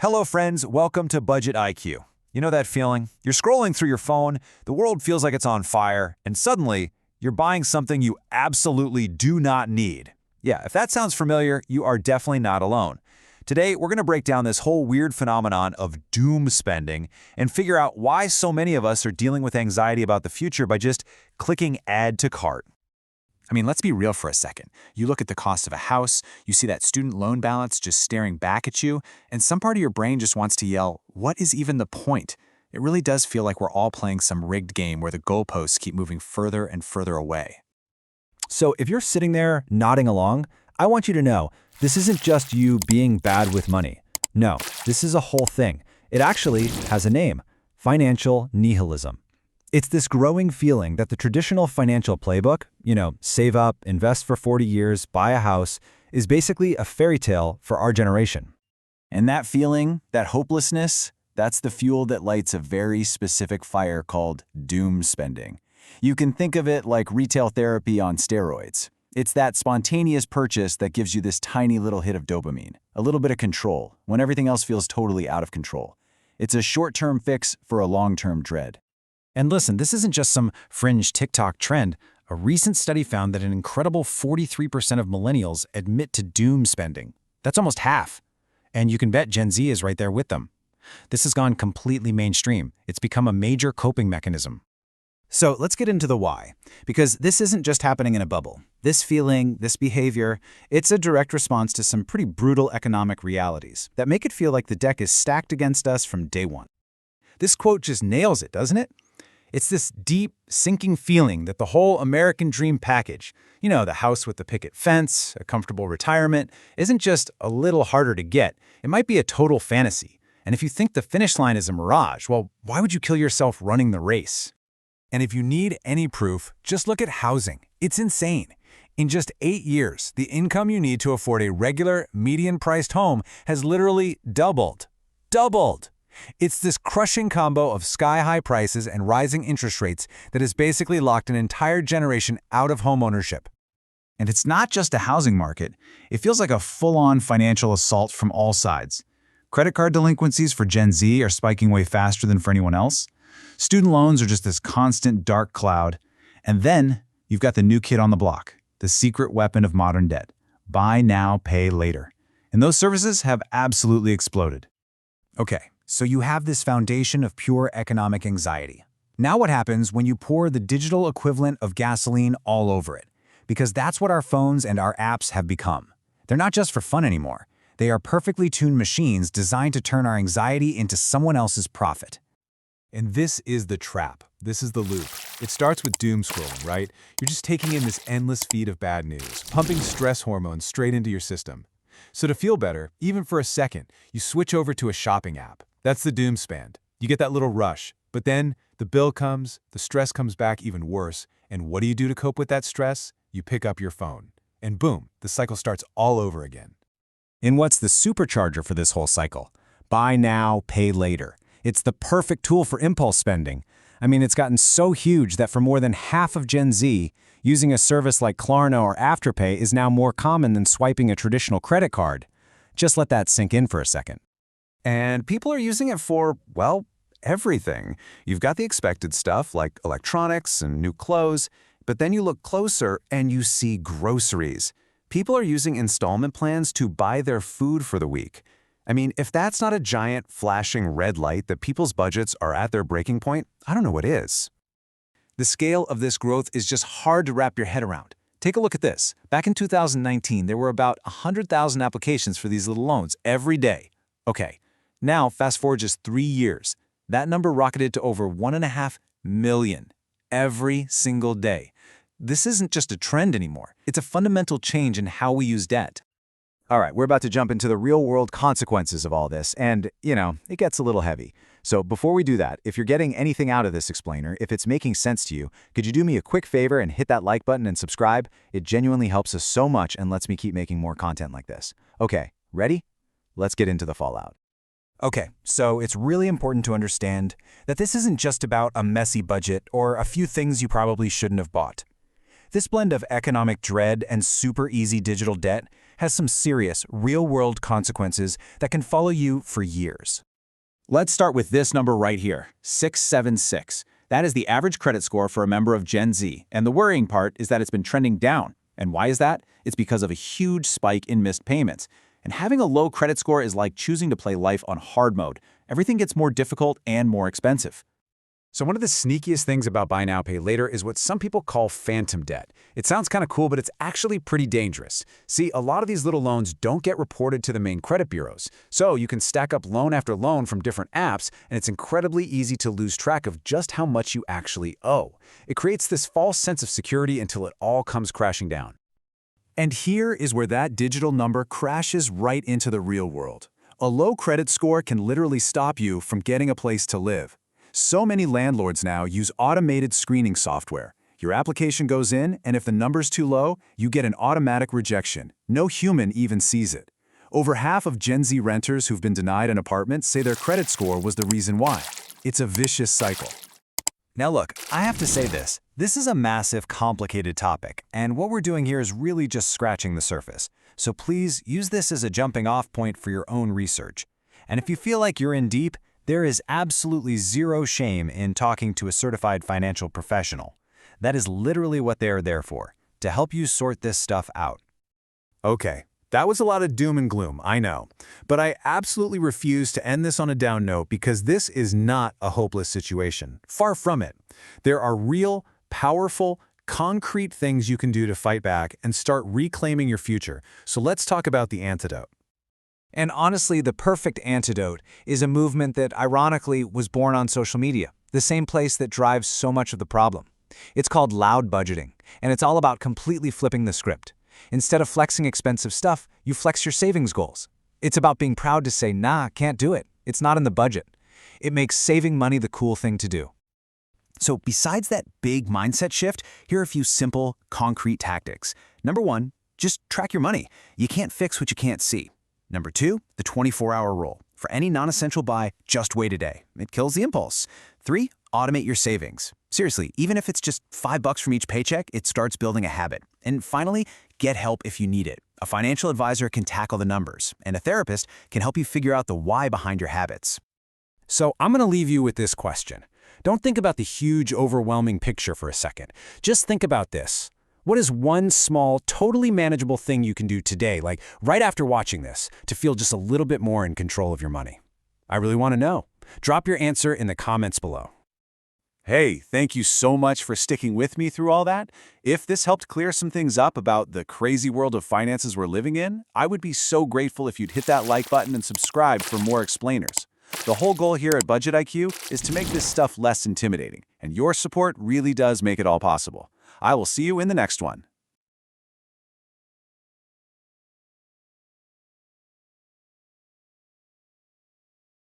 Hello friends, welcome to Budget IQ. You know that feeling? You're scrolling through your phone, the world feels like it's on fire, and suddenly, you're buying something you absolutely do not need. Yeah, if that sounds familiar, you are definitely not alone. Today, we're going to break down this whole weird phenomenon of doom spending and figure out why so many of us are dealing with anxiety about the future by just clicking add to cart. I mean, let's be real for a second. You look at the cost of a house, you see that student loan balance just staring back at you, and some part of your brain just wants to yell, what is even the point? It really does feel like we're all playing some rigged game where the goalposts keep moving further and further away. So if you're sitting there nodding along, I want you to know, this isn't just you being bad with money. No, this is a whole thing. It actually has a name: financial nihilism. It's this growing feeling that the traditional financial playbook, save up, invest for 40 years, buy a house, is basically a fairy tale for our generation. And that feeling, that hopelessness, that's the fuel that lights a very specific fire called doom spending. You can think of it like retail therapy on steroids. It's that spontaneous purchase that gives you this tiny little hit of dopamine, a little bit of control, when everything else feels totally out of control. It's a short-term fix for a long-term dread. And listen, this isn't just some fringe TikTok trend. A recent study found that an incredible 43% of millennials admit to doom spending. That's almost half. And you can bet Gen Z is right there with them. This has gone completely mainstream. It's become a major coping mechanism. So let's get into the why, because this isn't just happening in a bubble. This feeling, this behavior, it's a direct response to some pretty brutal economic realities that make it feel like the deck is stacked against us from day one. This quote just nails it, doesn't it? It's this deep, sinking feeling that the whole American dream package, the house with the picket fence, a comfortable retirement, isn't just a little harder to get. It might be a total fantasy. And if you think the finish line is a mirage, well, why would you kill yourself running the race? And if you need any proof, just look at housing. It's insane. In just 8 years, the income you need to afford a regular, median-priced home has literally doubled. Doubled! It's this crushing combo of sky-high prices and rising interest rates that has basically locked an entire generation out of homeownership. And it's not just a housing market. It feels like a full-on financial assault from all sides. Credit card delinquencies for Gen Z are spiking way faster than for anyone else. Student loans are just this constant dark cloud. And then you've got the new kid on the block, the secret weapon of modern debt: buy now, pay later. And those services have absolutely exploded. Okay, so you have this foundation of pure economic anxiety. Now what happens when you pour the digital equivalent of gasoline all over it? Because that's what our phones and our apps have become. They're not just for fun anymore. They are perfectly tuned machines designed to turn our anxiety into someone else's profit. And this is the trap. This is the loop. It starts with doom scrolling, right? You're just taking in this endless feed of bad news, pumping stress hormones straight into your system. So to feel better, even for a second, you switch over to a shopping app. That's the doom spend. You get that little rush, but then the bill comes, the stress comes back even worse, and what do you do to cope with that stress? You pick up your phone. And boom, the cycle starts all over again. And what's the supercharger for this whole cycle? Buy now, pay later. It's the perfect tool for impulse spending. I mean, it's gotten so huge that for more than half of Gen Z, using a service like Klarna or Afterpay is now more common than swiping a traditional credit card. Just let that sink in for a second. And people are using it for, well, everything. You've got the expected stuff like electronics and new clothes, but then you look closer and you see groceries. People are using installment plans to buy their food for the week. I mean, if that's not a giant, flashing red light that people's budgets are at their breaking point, I don't know what is. The scale of this growth is just hard to wrap your head around. Take a look at this. Back in 2019, there were about 100,000 applications for these little loans every day. Okay, now fast forward just 3 years. That number rocketed to over 1.5 million every single day. This isn't just a trend anymore. It's a fundamental change in how we use debt. All right, we're about to jump into the real-world consequences of all this, and, it gets a little heavy. So before we do that, if you're getting anything out of this explainer, if it's making sense to you, could you do me a quick favor and hit that like button and subscribe? It genuinely helps us so much and lets me keep making more content like this. Okay, ready? Let's get into the fallout. Okay, so it's really important to understand that this isn't just about a messy budget or a few things you probably shouldn't have bought. This blend of economic dread and super easy digital debt has some serious, real-world consequences that can follow you for years. Let's start with this number right here, 676. That is the average credit score for a member of Gen Z, and the worrying part is that it's been trending down. And why is that? It's because of a huge spike in missed payments. And having a low credit score is like choosing to play life on hard mode. Everything gets more difficult and more expensive. So one of the sneakiest things about buy now, pay later is what some people call phantom debt. It sounds kind of cool, but it's actually pretty dangerous. See, a lot of these little loans don't get reported to the main credit bureaus. So you can stack up loan after loan from different apps, and it's incredibly easy to lose track of just how much you actually owe. It creates this false sense of security until it all comes crashing down. And here is where that digital number crashes right into the real world. A low credit score can literally stop you from getting a place to live. So many landlords now use automated screening software. Your application goes in, and if the number's too low, you get an automatic rejection. No human even sees it. Over half of Gen Z renters who've been denied an apartment say their credit score was the reason why. It's a vicious cycle. Now look, I have to say this. This is a massive, complicated topic, and what we're doing here is really just scratching the surface. So please use this as a jumping-off point for your own research. And if you feel like you're in deep, there is absolutely zero shame in talking to a certified financial professional. That is literally what they are there for, to help you sort this stuff out. Okay, that was a lot of doom and gloom, I know. But I absolutely refuse to end this on a down note because this is not a hopeless situation. Far from it. There are real, powerful, concrete things you can do to fight back and start reclaiming your future. So let's talk about the antidote. And honestly, the perfect antidote is a movement that, ironically, was born on social media, the same place that drives so much of the problem. It's called loud budgeting, and it's all about completely flipping the script. Instead of flexing expensive stuff, you flex your savings goals. It's about being proud to say, nah, can't do it. It's not in the budget. It makes saving money the cool thing to do. So besides that big mindset shift, here are a few simple, concrete tactics. Number one, just track your money. You can't fix what you can't see. Number two, the 24-hour rule. For any non-essential buy, just wait a day. It kills the impulse. 3, automate your savings. Seriously, even if it's just $5 from each paycheck, it starts building a habit. And finally, get help if you need it. A financial advisor can tackle the numbers, and a therapist can help you figure out the why behind your habits. So I'm going to leave you with this question. Don't think about the huge, overwhelming picture for a second. Just think about this. What is one small, totally manageable thing you can do today, like right after watching this, to feel just a little bit more in control of your money? I really want to know. Drop your answer in the comments below. Hey, thank you so much for sticking with me through all that. If this helped clear some things up about the crazy world of finances we're living in, I would be so grateful if you'd hit that like button and subscribe for more explainers. The whole goal here at BudgetIQ is to make this stuff less intimidating, and your support really does make it all possible. I will see you in the next one.